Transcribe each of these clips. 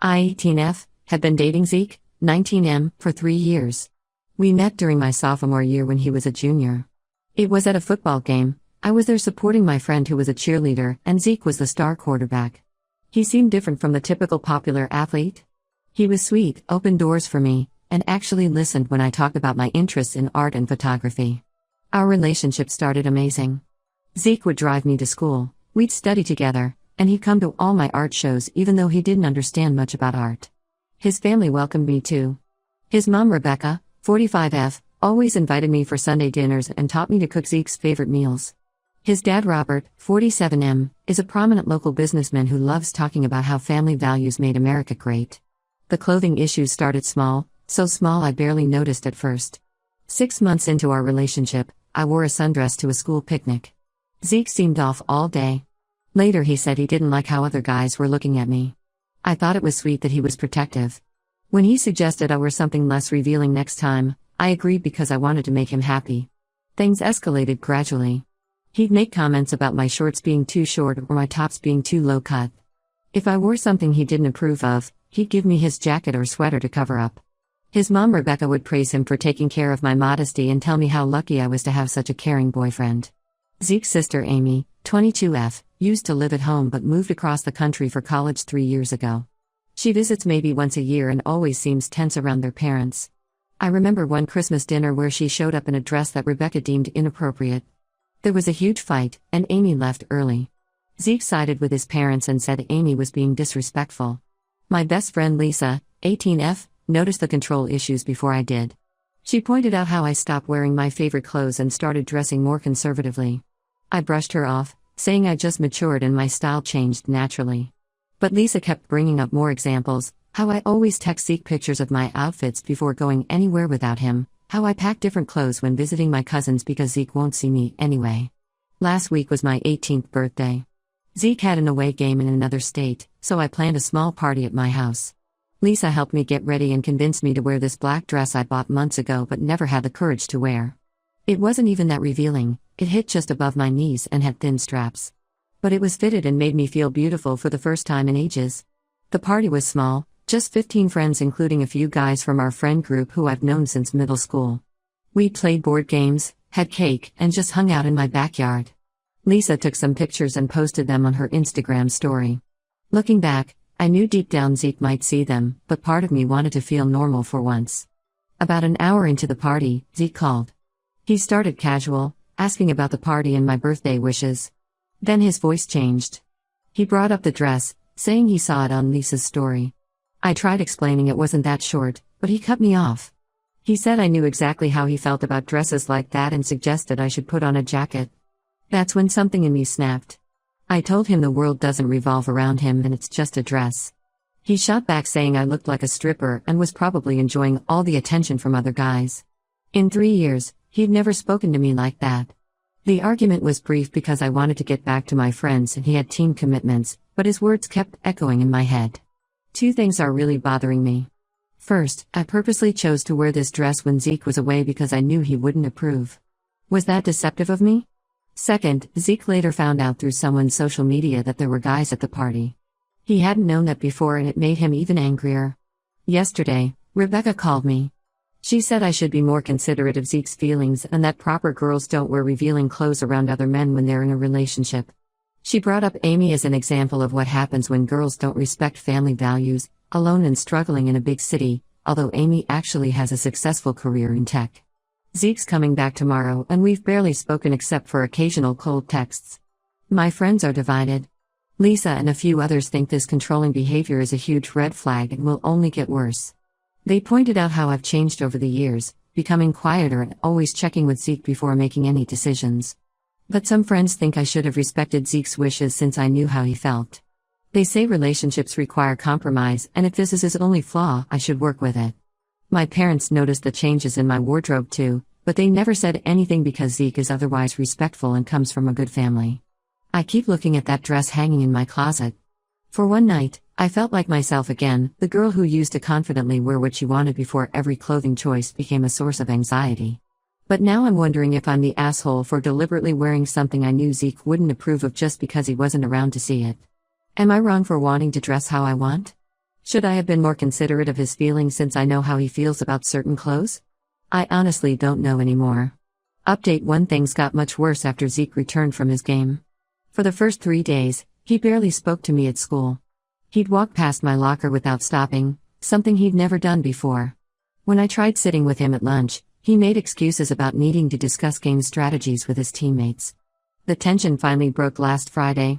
I, 18F, had been dating Zeke, 19M, for 3 years. We met during my sophomore year when he was a junior. It was at a football game. I was there supporting my friend who was a cheerleader, and Zeke was the star quarterback. He seemed different from the typical popular athlete. He was sweet, opened doors for me, and actually listened when I talked about my interests in art and photography. Our relationship started amazing. Zeke would drive me to school, we'd study together, and he'd come to all my art shows even though he didn't understand much about art. His family welcomed me too. His mom Rebecca, 45F, always invited me for Sunday dinners and taught me to cook Zeke's favorite meals. His dad Robert, 47M, is a prominent local businessman who loves talking about how family values made America great. The clothing issues started small, so small I barely noticed at first. 6 months into our relationship, I wore a sundress to a school picnic. Zeke seemed off all day. Later he said he didn't like how other guys were looking at me. I thought it was sweet that he was protective. When he suggested I wear something less revealing next time, I agreed because I wanted to make him happy. Things escalated gradually. He'd make comments about my shorts being too short or my tops being too low cut. If I wore something he didn't approve of, he'd give me his jacket or sweater to cover up. His mom Rebecca would praise him for taking care of my modesty and tell me how lucky I was to have such a caring boyfriend. Zeke's sister Amy, 22F, used to live at home but moved across the country for college 3 years ago. She visits maybe once a year and always seems tense around their parents. I remember one Christmas dinner where she showed up in a dress that Rebecca deemed inappropriate. There was a huge fight, and Amy left early. Zeke sided with his parents and said Amy was being disrespectful. My best friend Lisa, 18F, noticed the control issues before I did. She pointed out how I stopped wearing my favorite clothes and started dressing more conservatively. I brushed her off, saying I just matured and my style changed naturally. But Lisa kept bringing up more examples, how I always text Zeke pictures of my outfits before going anywhere without him, how I pack different clothes when visiting my cousins because Zeke won't see me anyway. Last week was my 18th birthday. Zeke had an away game in another state, so I planned a small party at my house. Lisa helped me get ready and convinced me to wear this black dress I bought months ago but never had the courage to wear. It wasn't even that revealing, it hit just above my knees and had thin straps. But it was fitted and made me feel beautiful for the first time in ages. The party was small, just 15 friends including a few guys from our friend group who I've known since middle school. We played board games, had cake, and just hung out in my backyard. Lisa took some pictures and posted them on her Instagram story. Looking back, I knew deep down Zeke might see them, but part of me wanted to feel normal for once. About an hour into the party, Zeke called. He started casual, asking about the party and my birthday wishes. Then his voice changed. He brought up the dress, saying he saw it on Lisa's story. I tried explaining it wasn't that short, but he cut me off. He said I knew exactly how he felt about dresses like that and suggested I should put on a jacket. That's when something in me snapped. I told him the world doesn't revolve around him and it's just a dress. He shot back saying I looked like a stripper and was probably enjoying all the attention from other guys. In 3 years, he'd never spoken to me like that. The argument was brief because I wanted to get back to my friends and he had team commitments, but his words kept echoing in my head. 2 things are really bothering me. First, I purposely chose to wear this dress when Zeke was away because I knew he wouldn't approve. Was that deceptive of me? Second, Zeke later found out through someone's social media that there were guys at the party. He hadn't known that before and it made him even angrier. Yesterday, Rebecca called me. She said I should be more considerate of Zeke's feelings and that proper girls don't wear revealing clothes around other men when they're in a relationship. She brought up Amy as an example of what happens when girls don't respect family values, alone and struggling in a big city, although Amy actually has a successful career in tech. Zeke's coming back tomorrow and we've barely spoken except for occasional cold texts. My friends are divided. Lisa and a few others think this controlling behavior is a huge red flag and will only get worse. They pointed out how I've changed over the years, becoming quieter and always checking with Zeke before making any decisions. But some friends think I should have respected Zeke's wishes since I knew how he felt. They say relationships require compromise and if this is his only flaw, I should work with it. My parents noticed the changes in my wardrobe too, but they never said anything because Zeke is otherwise respectful and comes from a good family. I keep looking at that dress hanging in my closet. For one night, I felt like myself again, the girl who used to confidently wear what she wanted before every clothing choice became a source of anxiety. But now I'm wondering if I'm the asshole for deliberately wearing something I knew Zeke wouldn't approve of just because he wasn't around to see it. Am I wrong for wanting to dress how I want? Should I have been more considerate of his feelings since I know how he feels about certain clothes? I honestly don't know anymore. Update 1: Things got much worse after Zeke returned from his game. For the first 3 days, he barely spoke to me at school. He'd walk past my locker without stopping, something he'd never done before. When I tried sitting with him at lunch, he made excuses about needing to discuss game strategies with his teammates. The tension finally broke last Friday.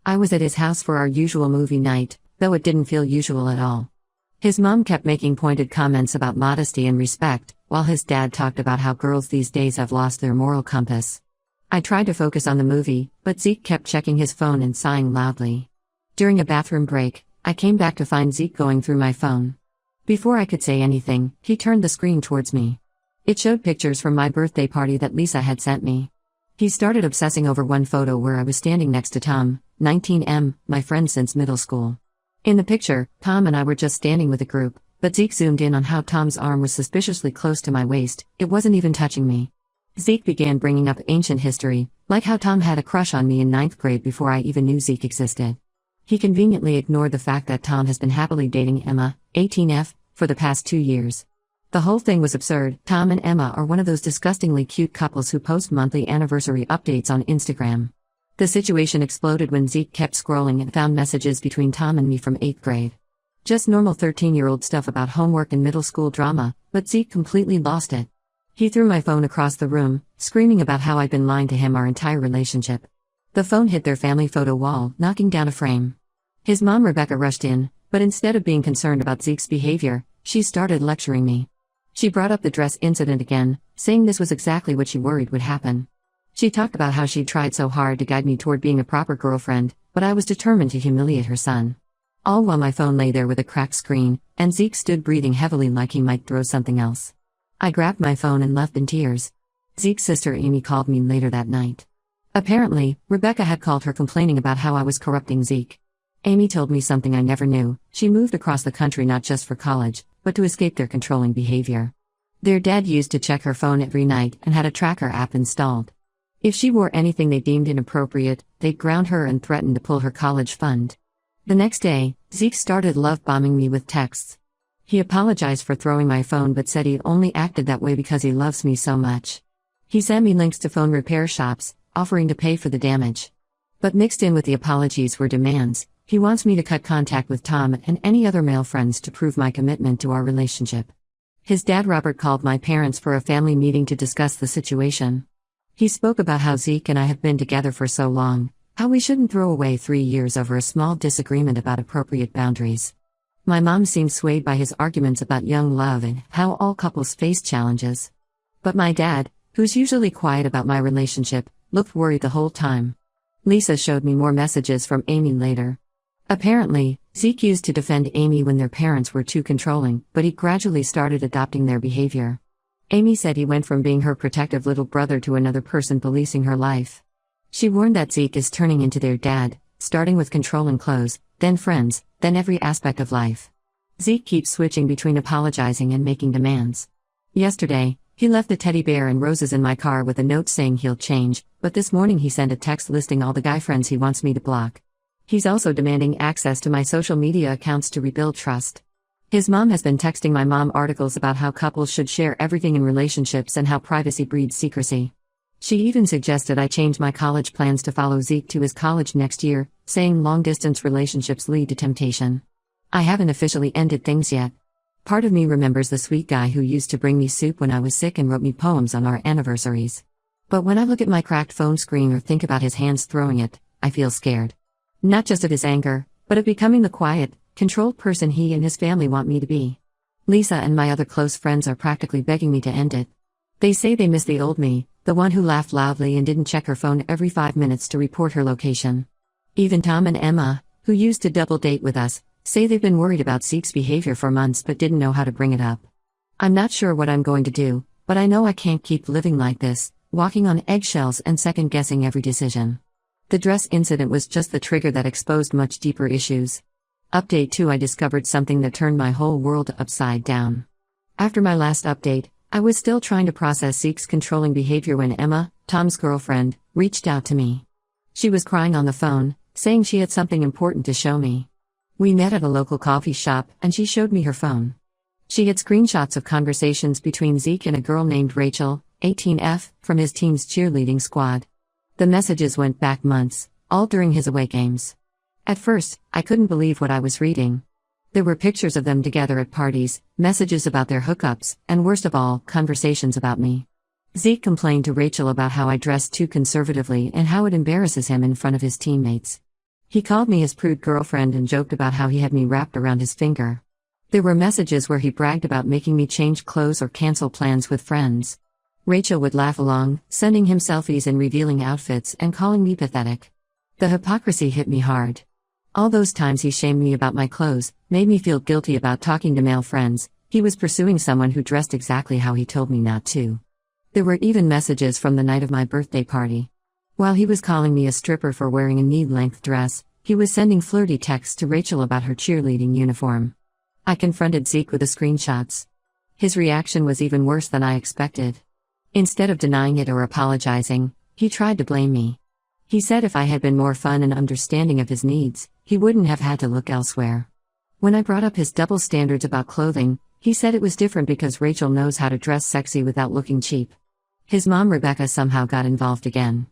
I was at his house for our usual movie night, though it didn't feel usual at all. His mom kept making pointed comments about modesty and respect, while his dad talked about how girls these days have lost their moral compass. I tried to focus on the movie, but Zeke kept checking his phone and sighing loudly. During a bathroom break, I came back to find Zeke going through my phone. Before I could say anything, he turned the screen towards me. It showed pictures from my birthday party that Lisa had sent me. He started obsessing over one photo where I was standing next to Tom, 19M, my friend since middle school. In the picture, Tom and I were just standing with a group, but Zeke zoomed in on how Tom's arm was suspiciously close to my waist. It wasn't even touching me. Zeke began bringing up ancient history, like how Tom had a crush on me in 9th grade before I even knew Zeke existed. He conveniently ignored the fact that Tom has been happily dating Emma, 18F, for the past 2 years. The whole thing was absurd. Tom and Emma are one of those disgustingly cute couples who post monthly anniversary updates on Instagram. The situation exploded when Zeke kept scrolling and found messages between Tom and me from 8th grade. Just normal 13-year-old stuff about homework and middle school drama, but Zeke completely lost it. He threw my phone across the room, screaming about how I'd been lying to him our entire relationship. The phone hit their family photo wall, knocking down a frame. His mom Rebecca rushed in, but instead of being concerned about Zeke's behavior, she started lecturing me. She brought up the dress incident again, saying this was exactly what she worried would happen. She talked about how she'd tried so hard to guide me toward being a proper girlfriend, but I was determined to humiliate her son. All while my phone lay there with a cracked screen, and Zeke stood breathing heavily like he might throw something else. I grabbed my phone and left in tears. Zeke's sister Amy called me later that night. Apparently, Rebecca had called her complaining about how I was corrupting Zeke. Amy told me something I never knew. She moved across the country not just for college, but to escape their controlling behavior. Their dad used to check her phone every night and had a tracker app installed. If she wore anything they deemed inappropriate, they'd ground her and threaten to pull her college fund. The next day, Zeke started love-bombing me with texts. He apologized for throwing my phone but said he only acted that way because he loves me so much. He sent me links to phone repair shops, offering to pay for the damage. But mixed in with the apologies were demands. He wants me to cut contact with Tom and any other male friends to prove my commitment to our relationship. His dad Robert called my parents for a family meeting to discuss the situation. He spoke about how Zeke and I have been together for so long, how we shouldn't throw away 3 years over a small disagreement about appropriate boundaries. My mom seemed swayed by his arguments about young love and how all couples face challenges. But my dad, who's usually quiet about my relationship, looked worried the whole time. Lisa showed me more messages from Amy later. Apparently, Zeke used to defend Amy when their parents were too controlling, but he gradually started adopting their behavior. Amy said he went from being her protective little brother to another person policing her life. She warned that Zeke is turning into their dad, starting with controlling clothes, then friends, then every aspect of life. Zeke keeps switching between apologizing and making demands. Yesterday, he left a teddy bear and roses in my car with a note saying he'll change, but this morning he sent a text listing all the guy friends he wants me to block. He's also demanding access to my social media accounts to rebuild trust. His mom has been texting my mom articles about how couples should share everything in relationships and how privacy breeds secrecy. She even suggested I change my college plans to follow Zeke to his college next year, saying long-distance relationships lead to temptation. I haven't officially ended things yet. Part of me remembers the sweet guy who used to bring me soup when I was sick and wrote me poems on our anniversaries. But when I look at my cracked phone screen or think about his hands throwing it, I feel scared. Not just of his anger, but of becoming the quiet, controlled person he and his family want me to be. Lisa and my other close friends are practically begging me to end it. They say they miss the old me, the one who laughed loudly and didn't check her phone every 5 minutes to report her location. Even Tom and Emma, who used to double date with us, say they've been worried about Zeke's behavior for months but didn't know how to bring it up. I'm not sure what I'm going to do, but I know I can't keep living like this, walking on eggshells and second-guessing every decision. The dress incident was just the trigger that exposed much deeper issues. Update 2: I discovered something that turned my whole world upside down. After my last update, I was still trying to process Zeke's controlling behavior when Emma, Tom's girlfriend, reached out to me. She was crying on the phone, saying she had something important to show me. We met at a local coffee shop, and she showed me her phone. She had screenshots of conversations between Zeke and a girl named Rachel, 18F, from his team's cheerleading squad. The messages went back months, all during his away games. At first, I couldn't believe what I was reading. There were pictures of them together at parties, messages about their hookups, and worst of all, conversations about me. Zeke complained to Rachel about how I dressed too conservatively and how it embarrasses him in front of his teammates. He called me his prude girlfriend and joked about how he had me wrapped around his finger. There were messages where he bragged about making me change clothes or cancel plans with friends. Rachel would laugh along, sending him selfies in revealing outfits and calling me pathetic. The hypocrisy hit me hard. All those times he shamed me about my clothes, made me feel guilty about talking to male friends. He was pursuing someone who dressed exactly how he told me not to. There were even messages from the night of my birthday party. While he was calling me a stripper for wearing a knee-length dress, he was sending flirty texts to Rachel about her cheerleading uniform. I confronted Zeke with the screenshots. His reaction was even worse than I expected. Instead of denying it or apologizing, he tried to blame me. He said if I had been more fun and understanding of his needs, he wouldn't have had to look elsewhere. When I brought up his double standards about clothing, he said it was different because Rachel knows how to dress sexy without looking cheap. His mom Rebecca somehow got involved again.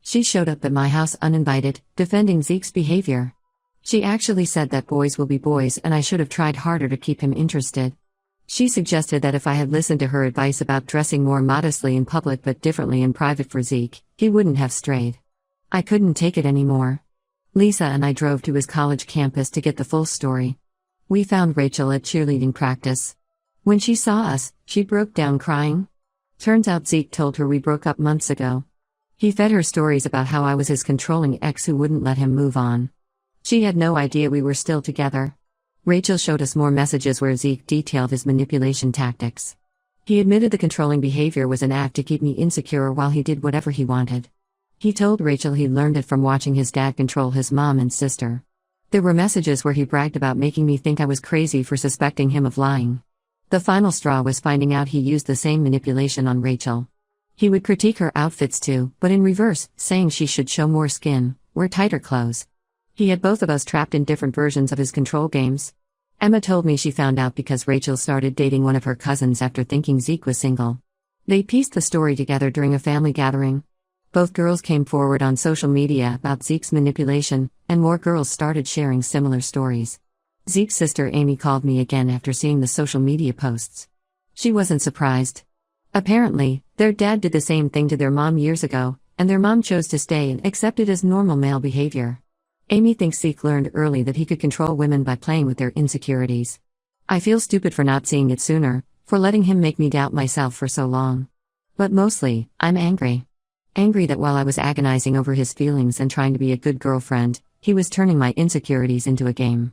She showed up at my house uninvited, defending Zeke's behavior. She actually said that boys will be boys and I should have tried harder to keep him interested. She suggested that if I had listened to her advice about dressing more modestly in public but differently in private for Zeke, he wouldn't have strayed. I couldn't take it anymore. Lisa and I drove to his college campus to get the full story. We found Rachel at cheerleading practice. When she saw us, she broke down crying. Turns out Zeke told her we broke up months ago. He fed her stories about how I was his controlling ex who wouldn't let him move on. She had no idea we were still together. Rachel showed us more messages where Zeke detailed his manipulation tactics. He admitted the controlling behavior was an act to keep me insecure while he did whatever he wanted. He told Rachel he learned it from watching his dad control his mom and sister. There were messages where he bragged about making me think I was crazy for suspecting him of lying. The final straw was finding out he used the same manipulation on Rachel. He would critique her outfits too, but in reverse, saying she should show more skin, wear tighter clothes. He had both of us trapped in different versions of his control games. Emma told me she found out because Rachel started dating one of her cousins after thinking Zeke was single. They pieced the story together during a family gathering. Both girls came forward on social media about Zeke's manipulation, and more girls started sharing similar stories. Zeke's sister Amy called me again after seeing the social media posts. She wasn't surprised. Apparently, their dad did the same thing to their mom years ago, and their mom chose to stay and accept it as normal male behavior. Amy thinks Zeke learned early that he could control women by playing with their insecurities. I feel stupid for not seeing it sooner, for letting him make me doubt myself for so long. But mostly, I'm angry. Angry that while I was agonizing over his feelings and trying to be a good girlfriend, he was turning my insecurities into a game.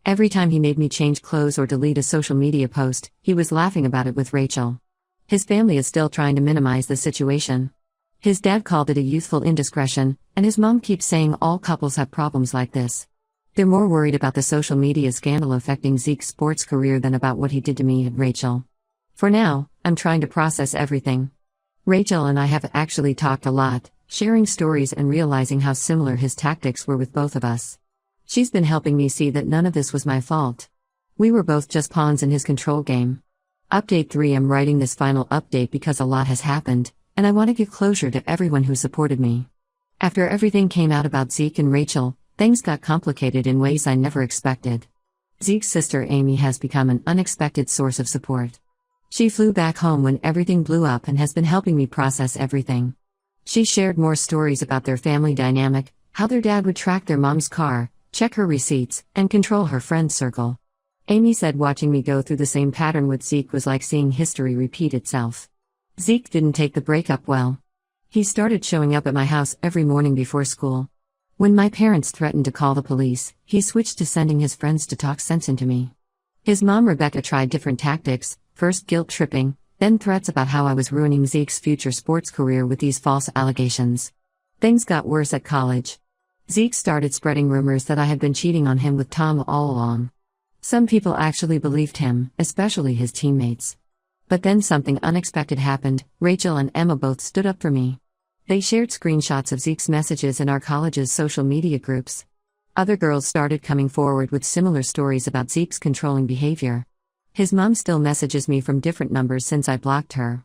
Every time he made me change clothes or delete a social media post, he was laughing about it with Rachel. His family is still trying to minimize the situation. His dad called it a youthful indiscretion, and his mom keeps saying all couples have problems like this. They're more worried about the social media scandal affecting Zeke's sports career than about what he did to me and Rachel. For now, I'm trying to process everything. Rachel and I have actually talked a lot, sharing stories and realizing how similar his tactics were with both of us. She's been helping me see that none of this was my fault. We were both just pawns in his control game. Update 3. I'm writing this final update because a lot has happened, and I want to give closure to everyone who supported me. After everything came out about Zeke and Rachel, things got complicated in ways I never expected. Zeke's sister Amy has become an unexpected source of support. She flew back home when everything blew up and has been helping me process everything. She shared more stories about their family dynamic, how their dad would track their mom's car, check her receipts, and control her friend circle. Amy said watching me go through the same pattern with Zeke was like seeing history repeat itself. Zeke didn't take the breakup well. He started showing up at my house every morning before school. When my parents threatened to call the police, he switched to sending his friends to talk sense into me. His mom Rebecca tried different tactics, first guilt-tripping, then threats about how I was ruining Zeke's future sports career with these false allegations. Things got worse at college. Zeke started spreading rumors that I had been cheating on him with Tom all along. Some people actually believed him, especially his teammates. But then something unexpected happened. Rachel and Emma both stood up for me. They shared screenshots of Zeke's messages in our college's social media groups. Other girls started coming forward with similar stories about Zeke's controlling behavior. His mom still messages me from different numbers since I blocked her.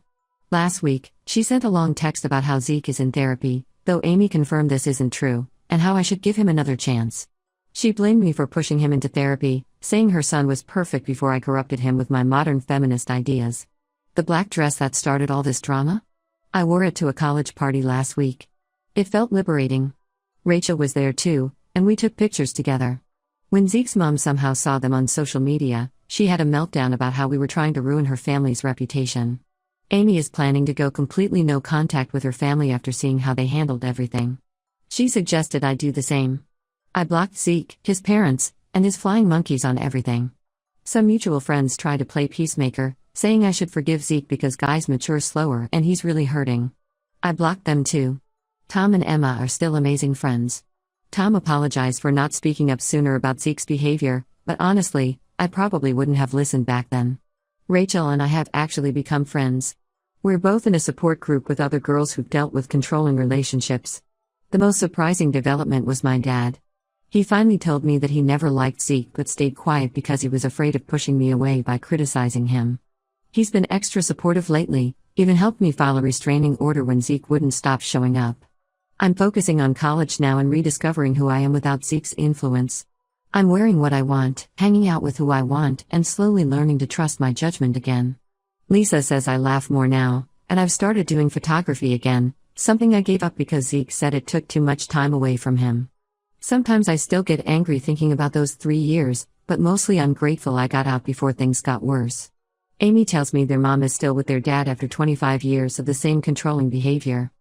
Last week, she sent a long text about how Zeke is in therapy, though Amy confirmed this isn't true, and how I should give him another chance. She blamed me for pushing him into therapy, saying her son was perfect before I corrupted him with my modern feminist ideas. The black dress that started all this drama? I wore it to a college party last week. It felt liberating. Rachel was there too, and we took pictures together. When Zeke's mom somehow saw them on social media, she had a meltdown about how we were trying to ruin her family's reputation. Amy is planning to go completely no contact with her family after seeing how they handled everything. She suggested I do the same. I blocked Zeke, his parents, and his flying monkeys on everything. Some mutual friends try to play peacemaker, saying I should forgive Zeke because guys mature slower and he's really hurting. I blocked them too. Tom and Emma are still amazing friends. Tom apologized for not speaking up sooner about Zeke's behavior, but honestly, I probably wouldn't have listened back then. Rachel and I have actually become friends. We're both in a support group with other girls who've dealt with controlling relationships. The most surprising development was my dad. He finally told me that he never liked Zeke but stayed quiet because he was afraid of pushing me away by criticizing him. He's been extra supportive lately, even helped me file a restraining order when Zeke wouldn't stop showing up. I'm focusing on college now and rediscovering who I am without Zeke's influence. I'm wearing what I want, hanging out with who I want, and slowly learning to trust my judgment again. Lisa says I laugh more now, and I've started doing photography again, something I gave up because Zeke said it took too much time away from him. Sometimes I still get angry thinking about those 3 years, but mostly I'm grateful I got out before things got worse. Amy tells me their mom is still with their dad after 25 years of the same controlling behavior.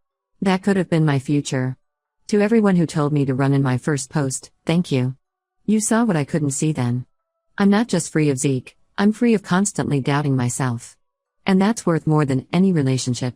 That could have been my future. To everyone who told me to run in my first post, thank you. You saw what I couldn't see then. I'm not just free of Zeke, I'm free of constantly doubting myself. And that's worth more than any relationship.